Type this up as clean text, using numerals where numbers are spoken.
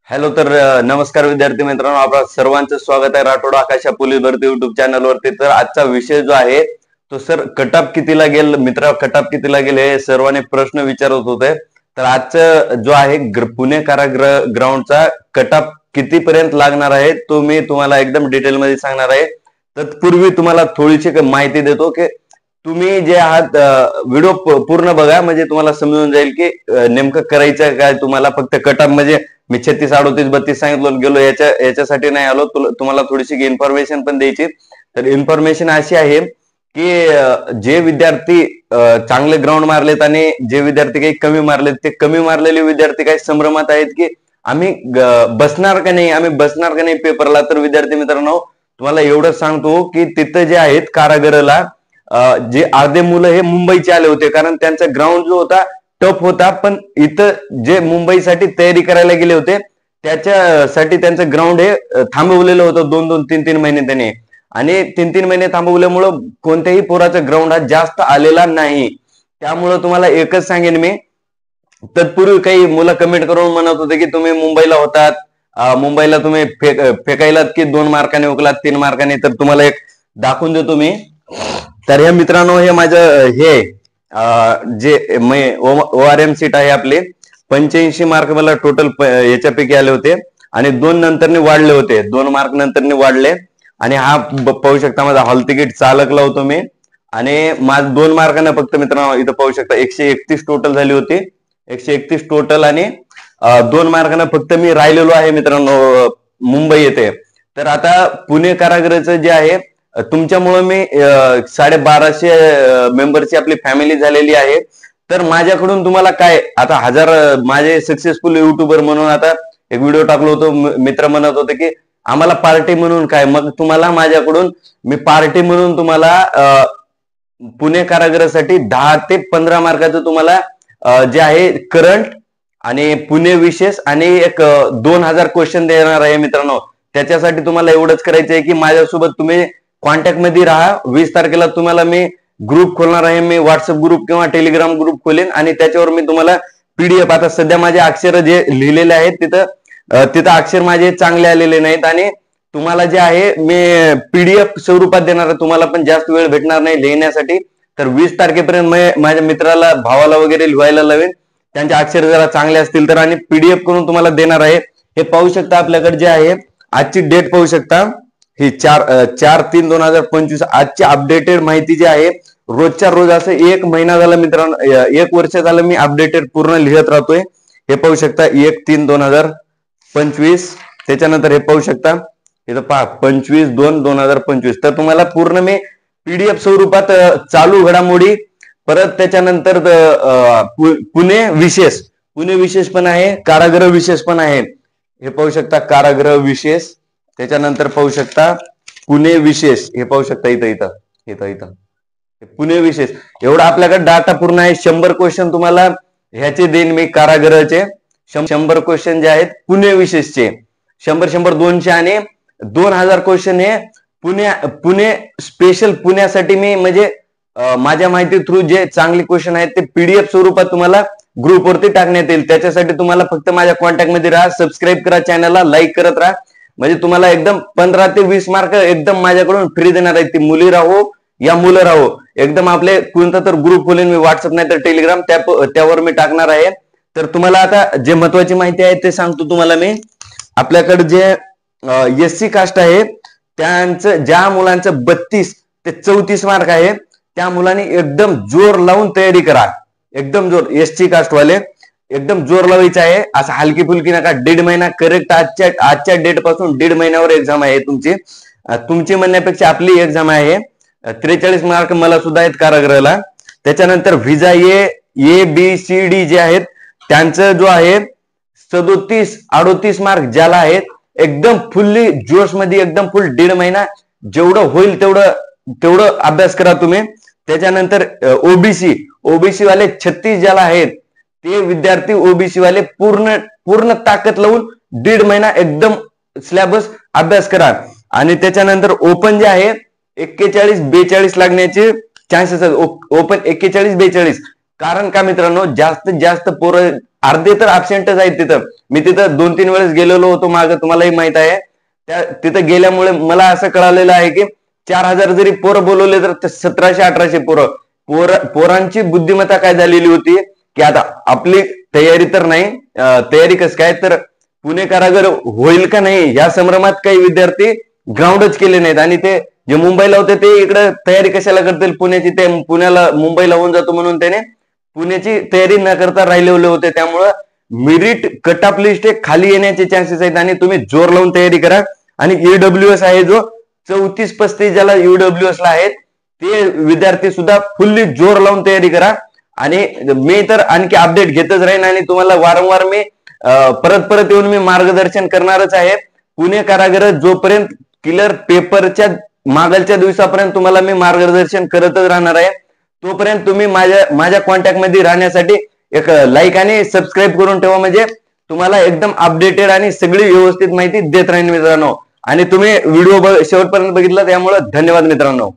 Hello तर नमस्कार विद्यार्थी मित्रांनो, आपल्या सर्वांचं स्वागत आहे राठोड आकाशा पोलीस भरती युट्यूब चॅनलवरती। तर आजचा विषय जो आहे तो सर कटअप कितीला गेल मित्र, कटअप कितीला गेले हे सर्वांनी प्रश्न विचारत होते। तर आजचा जो आहे पुणे कारागृह ग्राउंडचा कटअप कितीपर्यंत लागणार आहे तो मी तुम्हाला एकदम डिटेल मध्ये सांगणार आहे। तत्पूर्वी तुम्हाला थोडीशी माहिती देतो की तुम्ही जे आहात व्हिडिओ पूर्ण बघा, म्हणजे तुम्हाला समजून जाईल की नेमकं करायचं काय। तुम्हाला फक्त कटअप म्हणजे मी 36, 38, 32 सांगितलं गेलो याच्यासाठी नाही आलो, तुम्हाला थोडीशी इन्फॉर्मेशन पण द्यायची। तर इन्फॉर्मेशन अशी आहे की जे विद्यार्थी चांगले ग्राउंड मारलेत आणि जे विद्यार्थी काही कमी मारलेत, ते कमी मारलेले विद्यार्थी काही संभ्रमात आहेत की आम्ही बसणार का नाही पेपरला। तर विद्यार्थी मित्रांनो, तुम्हाला एवढं सांगतो की तिथं जे आहेत कारागृहाला जे अर्धे मुलं हे मुंबईचे आले होते, कारण त्यांचा ग्राउंड जो होता टफ होता। पण इथं जे मुंबईसाठी तयारी करायला गेले होते त्याच्यासाठी त्यांचं ग्राउंड हे थांबवलेलं होतं 2-2, 3-3 महिने त्यांनी, आणि 3-3 महिने थांबवल्यामुळं कोणत्याही पोराचा ग्राउंड हा जास्त आलेला नाही। त्यामुळं तुम्हाला एकच सांगेन मी, तत्पूर्वी काही मुलं कमेंट करून म्हणत होते की तुम्ही मुंबईला होतात, मुंबईला तुम्ही फेकायलात की 2 मार्काने उकलात, 3 मार्काने। तर तुम्हाला एक दाखवून देतो मी। तर हे मित्रांनो, हे माझं हे जे ORM सीट आहे आपली 85 मार्क मला टोटल याच्यापैकी आले होते, आणि 2 नंतरने वाढले होते, 2 मार्क नंतरने वाढले। आणि हा पाहू शकता माझा हॉल तिकीट चालक लावतो मी, आणि माझं 2 मार्काने फक्त मित्रांनो इथं पाहू शकता 131 टोटल झाली होती, 131 टोटल, आणि 2 मार्काने फक्त मी राहिलेलो आहे मित्रांनो मुंबई येथे। तर आता पुणे कारागृहाचं जे आहे तुमच्यामुळे मी 1250 मेंबरची आपली फॅमिली झालेली आहे। तर माझ्याकडून तुम्हाला काय, आता 1000 माझे सक्सेसफुल युट्यूबर म्हणून आता एक व्हिडिओ टाकलो होतो, मित्र म्हणत होते की आम्हाला पार्टी म्हणून काय, मग तुम्हाला माझ्याकडून मी पार्टी म्हणून तुम्हाला पुणे कारागृहासाठी 10 ते 15 मार्काचं तुम्हाला जे आहे करंट आणि पुणे विशेष आणि एक 2000 क्वेश्चन देणार आहे मित्रांनो। त्याच्यासाठी तुम्हाला एवढंच करायचं आहे की माझ्यासोबत तुम्ही कॉन्टॅक्ट मध्ये राहा। 20 तारखेला तुम्हाला मी ग्रुप खोलणार आहे, मी व्हॉट्सअप ग्रुप किंवा टेलिग्राम ग्रुप खोलेन, आणि त्याच्यावर मी तुम्हाला PDF, आता सध्या माझे अक्षर जे लिहिलेले आहेत तिथं अक्षर माझे चांगले आलेले नाहीत, आणि तुम्हाला जे आहे मी PDF स्वरूपात देणार आहे, तुम्हाला पण जास्त वेळ भेटणार नाही लिहिण्यासाठी। तर 20 तारखेपर्यंत माझ्या मित्राला, भावाला वगैरे लिहायला लावेन, त्यांचे अक्षर जरा चांगले असतील तर, आणि PDF करून तुम्हाला देणार आहे। हे पाहू शकता आपल्याकडे जे आहे आजची डेट पाहू शकता, ही 4/3/2025 आजची अपडेटेड माहिती जी आहे, रोजच्या रोज असं 1 महिना झाला मित्रांनो, 1 वर्ष झालं मी अपडेटेड पूर्ण लिहत राहतोय। हे पाहू शकता 1/3/2025, त्याच्यानंतर हे पाहू शकता इथं पहा 25/2/2025। तर तुम्हाला पूर्ण मी PDF स्वरूपात चालू घडामोडी, परत त्याच्यानंतर पुणे विशेष पण आहे, कारागृह विशेष पण आहे। हे पाहू शकता कारागृह विशेष, त्याच्यानंतर पाहू शकता पुणे विशेष, हे पाहू शकता इथं पुणे विशेष। एवढा आपल्याकडे डाटा पूर्ण आहे। 100 क्वेश्चन तुम्हाला ह्याचे देईन मी कारागृहाचे, 100 क्वेश्चन जे आहेत पुणे विशेषचे, 100 200 आणि 2000 क्वेश्चन हे पुणे स्पेशल पुण्यासाठी मी, म्हणजे माझ्या माहिती थ्रू जे चांगले क्वेश्चन आहेत ते PDF स्वरूपात तुम्हाला ग्रुपवरती टाकण्यात येईल। त्याच्यासाठी तुम्हाला फक्त माझ्या कॉन्टॅक्ट मध्ये राहा, सबस्क्राईब करा, चॅनलला लाईक करत राहा, म्हणजे तुम्हाला एकदम 15 ते 20 मार्क एकदम माझ्याकडून फ्री देणार आहेत। ती मुली राहो या मुलं राहो, एकदम आपले कोणता तर ग्रुप खोलेन मी, व्हॉट्सअप नाही तर टेलिग्राम, त्यावर मी टाकणार आहे। तर तुम्हाला आता जे महत्वाची माहिती आहे ते सांगतो तुम्हाला मी। आपल्याकडे जे SC कास्ट आहे त्यांचं, ज्या मुलांचं 32 ते 34 मार्क आहे त्या मुलांनी एकदम जोर लावून तयारी करा, एकदम जोर। SC कास्ट वाले एकदम जोर लावायचं आहे, असं हलकी फुलकी नका। 1.5 महिना करेक्ट, आजच्या डेट पासून 1.5 महिन्यावर एक्झाम आहे तुमची म्हणण्यापेक्षा आपली एक्झाम आहे। 43 मार्क मला सुद्धा आहेत कारागृहाला। त्याच्यानंतर व्हिजा ABCD जे आहेत त्यांचं जो आहे 37-38 मार्क ज्याला आहेत, एकदम फुल्ली जोश मध्ये, एकदम फुल 1.5 महिना जेवढं होईल तेवढं अभ्यास करा तुम्ही। त्याच्यानंतर ओबीसी वाले 36 ज्याला आहेत ते विद्यार्थी, OBC वाले पूर्ण ताकद लावून 1.5 महिना एकदम सिलेबस अभ्यास करा। आणि त्याच्यानंतर ओपन जे आहे 41-42 लागण्याचे चान्सेस आहेत, ओपन 41-42, कारण का मित्रांनो, जास्तीत जास्त पोरं अर्धे तर अबसेंटच आहेत तिथं. मी तिथं 2-3 वेळेस गेलेलो होतो मागे, तुम्हालाही माहित आहे. तिथं गेल्यामुळे मला असं कळालेलं आहे की 4000 जरी पोरं बोलवले तर 1700-1800 पोरांची बुद्धिमत्ता काय झालेली होती की आता आपली तयारी तर नाही, तयारी कसं काय, तर पुणे कारागीर होईल का नाही या संभ्रमात काही विद्यार्थी ग्राउंडच केले नाहीत. आणि ते जे मुंबईला होते ते इकडे तयारी कशाला करतील पुण्याची, ते पुण्याला मुंबईला होऊन जातो म्हणून त्याने पुण्याची तयारी न करता राहिलेले होते. त्यामुळं मेरिट कट ऑफ लिस्ट हे खाली येण्याचे चान्सेस आहेत. आणि तुम्ही जोर लावून तयारी करा. आणि ईडब्ल्यूएस आहे जो 34-35 ज्याला ईडब्ल्यूएस ला आहेत ते विद्यार्थी सुद्धा फुल्ली जोर लावून तयारी करा. आणि मी तर आणखी अपडेट घेतच राहीन आणि तुम्हाला वारंवार मी परत येऊन मी मार्गदर्शन करणारच आहे. पुणे कारागीर जोपर्यंत क्लिअर पेपरच्या मागलच्या दिवसापर्यंत तुम्हाला मी मार्गदर्शन करतच राहणार आहे. तोपर्यंत तुम्ही माझ्या कॉन्टॅक्ट मध्ये राहण्यासाठी एक लाईक आणि सबस्क्राईब करून ठेवा, म्हणजे तुम्हाला एकदम अपडेटेड आणि सगळी व्यवस्थित माहिती देत राहीन मित्रांनो. आणि तुम्ही व्हिडिओ शेवटपर्यंत बघितला त्यामुळे धन्यवाद मित्रांनो.